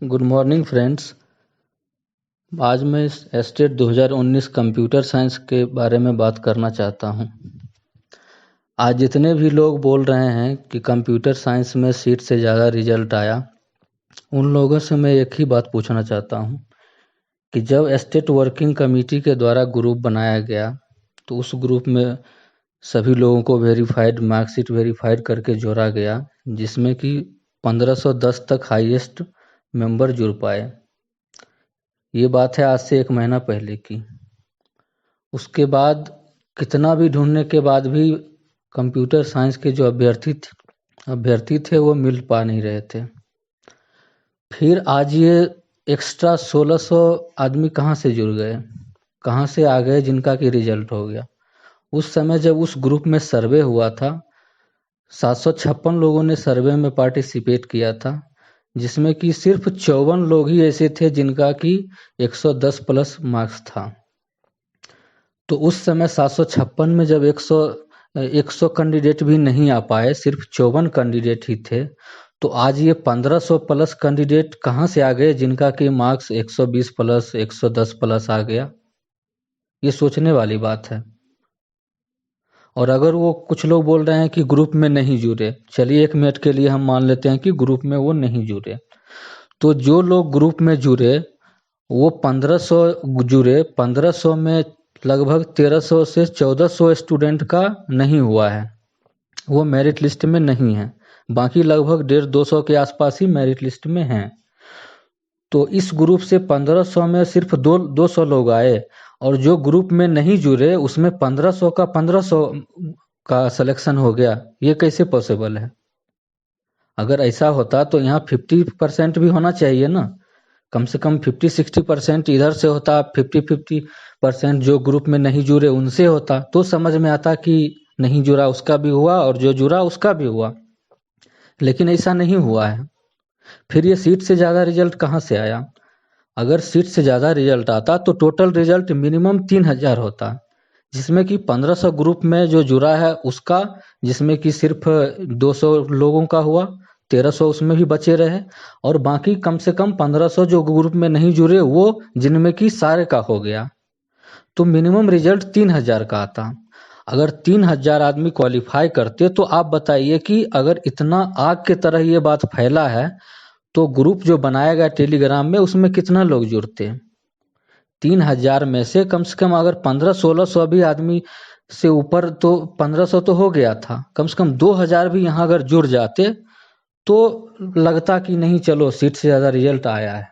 Good morning friends. आज मैं estate 2019 computer science के बारे में बात करना चाहता हूं। आज जितने भी लोग बोल रहे हैं कि कंप्यूटर साइंस में सीट से ज़्यादा रिजल्ट आया, उन लोगों से मैं एक ही बात पूछना चाहता हूं कि जब एस्टेट वर्किंग कमेटी के द्वारा ग्रुप बनाया गया तो उस ग्रुप में सभी लोगों को वेरीफाइड मार्कशीट वेरीफाइड करके जोड़ा गया, जिसमें कि 1510 तक हाईएस्ट मेंबर जुड़ पाए। ये बात है आज से 1 महीना पहले की। उसके बाद कितना भी ढूंढने के बाद भी कंप्यूटर साइंस के जो अभ्यर्थी थे वो मिल पा नहीं रहे थे। फिर आज ये एक्स्ट्रा 1600 आदमी कहाँ से जुड़ गए, कहाँ से आ गए जिनका कि रिजल्ट हो गया। उस समय जब उस ग्रुप में सर्वे हुआ था, 756 लोगों ने सर्वे में पार्टिसिपेट किया था, जिसमें कि सिर्फ 54 लोग ही ऐसे थे जिनका कि 110 प्लस मार्क्स था। तो उस समय 756 में जब 100 कैंडिडेट भी नहीं आ पाए, सिर्फ 54 कैंडिडेट ही थे, तो आज ये 1500 प्लस कैंडिडेट कहाँ से आ गए जिनका कि मार्क्स 120 प्लस 110 प्लस आ गया। ये सोचने वाली बात है। और अगर वो कुछ लोग बोल रहे हैं कि ग्रुप में नहीं जुड़े, चलिए 1 मिनट के लिए हम मान लेते हैं कि ग्रुप में वो नहीं जुड़े, तो जो लोग ग्रुप में जुड़े वो 1500 जुड़े, 1500 में लगभग 1300 से 1400 स्टूडेंट का नहीं हुआ है, वो मेरिट लिस्ट में नहीं है। बाकी लगभग 150-200 के आसपास ही मेरिट लिस्ट में हैं। तो इस ग्रुप से 1500 में सिर्फ 200 लोग आए, और जो ग्रुप में नहीं जुड़े उसमें 1500 का 1500 का सिलेक्शन हो गया। ये कैसे पॉसिबल है? अगर ऐसा होता तो यहाँ 50% भी होना चाहिए ना, कम से कम 50-60% इधर से होता, 50-50% जो ग्रुप में नहीं जुड़े उनसे होता, तो समझ में आता कि नहीं जुड़ा उसका भी हुआ और जो जुड़ा उसका भी हुआ। लेकिन ऐसा नहीं हुआ है। फिर ये सीट से ज़्यादा रिजल्ट कहाँ से आया? अगर सीट से ज़्यादा रिजल्ट आता तो टोटल रिजल्ट मिनिमम 3000 होता, जिसमें कि 1500 ग्रुप में जो जुड़ा है उसका, जिसमें कि सिर्फ 200 लोगों का हुआ, 1300 उसमें भी बचे रहे, और बाकी कम से कम 1500 जो ग्रुप में नहीं जुड़े वो, जिनमें कि सारे का हो गया, तो मिनिमम रिजल्ट 3000 का आता। अगर 3000 आदमी क्वालिफाई करते तो आप बताइए कि अगर इतना आग के तरह ये बात फैला है तो ग्रुप जो बनाया गया टेलीग्राम में उसमें कितना लोग जुड़ते? 3000 में से कम अगर 1500-1600 भी आदमी से ऊपर, तो 1500 तो हो गया था, कम से कम 2000 भी यहाँ अगर जुड़ जाते तो लगता कि नहीं चलो सीट से ज़्यादा रिजल्ट आया है।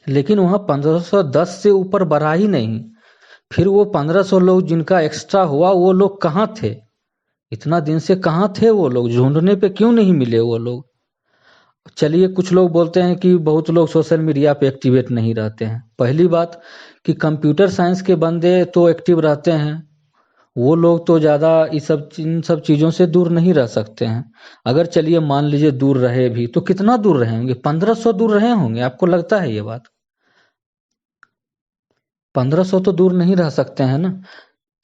लेकिन वहाँ 1510 से ऊपर बढ़ा ही नहीं। फिर वो 1500 लोग जिनका एक्स्ट्रा हुआ वो लोग कहाँ थे? इतना दिन से कहाँ थे वो लोग? ढूंढने पे क्यों नहीं मिले वो लोग? चलिए कुछ लोग बोलते हैं कि बहुत लोग सोशल मीडिया पे एक्टिवेट नहीं रहते हैं। पहली बात कि कंप्यूटर साइंस के बंदे तो एक्टिव रहते हैं, वो लोग तो ज़्यादा इन सब चीज़ों से दूर नहीं रह सकते हैं। अगर चलिए मान लीजिए दूर रहे भी तो कितना दूर रहेंगे? 1500 दूर रहे होंगे, आपको लगता है ये बात? 1500 तो दूर नहीं रह सकते हैं ना।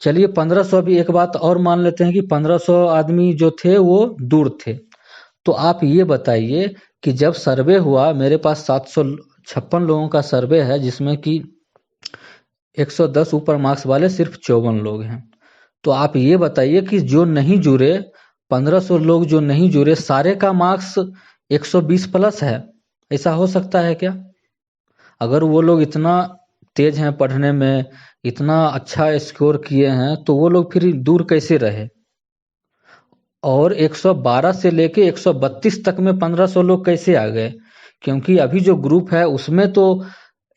चलिए 1500 भी एक बात और मान लेते हैं कि 1500 आदमी जो थे वो दूर थे, तो आप ये बताइए कि जब सर्वे हुआ, मेरे पास 756 लोगों का सर्वे है, जिसमें कि 110 ऊपर मार्क्स वाले सिर्फ 54 लोग हैं। तो आप ये बताइए कि जो नहीं जुड़े, 1500 लोग जो नहीं जुड़े, सारे का मार्क्स 120 प्लस है, ऐसा हो सकता है क्या? अगर वो लोग इतना तेज हैं पढ़ने में, इतना अच्छा स्कोर किए हैं, तो वो लोग फिर दूर कैसे रहे? और 112 से लेके 132 तक में 1500 लोग कैसे आ गए? क्योंकि अभी जो ग्रुप है उसमें तो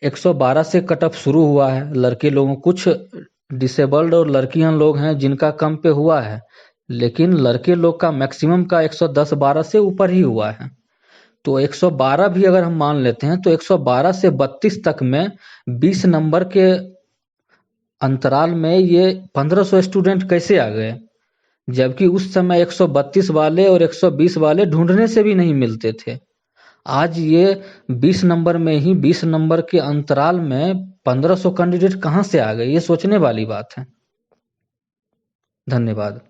112 से कट ऑफ शुरू हुआ है। लड़के लोगों, कुछ डिसेबल्ड और लड़कियां लोग हैं जिनका कम पे हुआ है, लेकिन लड़के लोग का मैक्सिमम का 110-12 से ऊपर ही हुआ है। तो 112 भी अगर हम मान लेते हैं तो 112 से 32 तक में 20 नंबर के अंतराल में ये 1500 स्टूडेंट कैसे आ गए? जबकि उस समय 132 वाले और 120 वाले ढूंढने से भी नहीं मिलते थे। आज ये 20 नंबर में ही, 20 नंबर के अंतराल में 1500 कैंडिडेट कहाँ से आ गए? ये सोचने वाली बात है। धन्यवाद।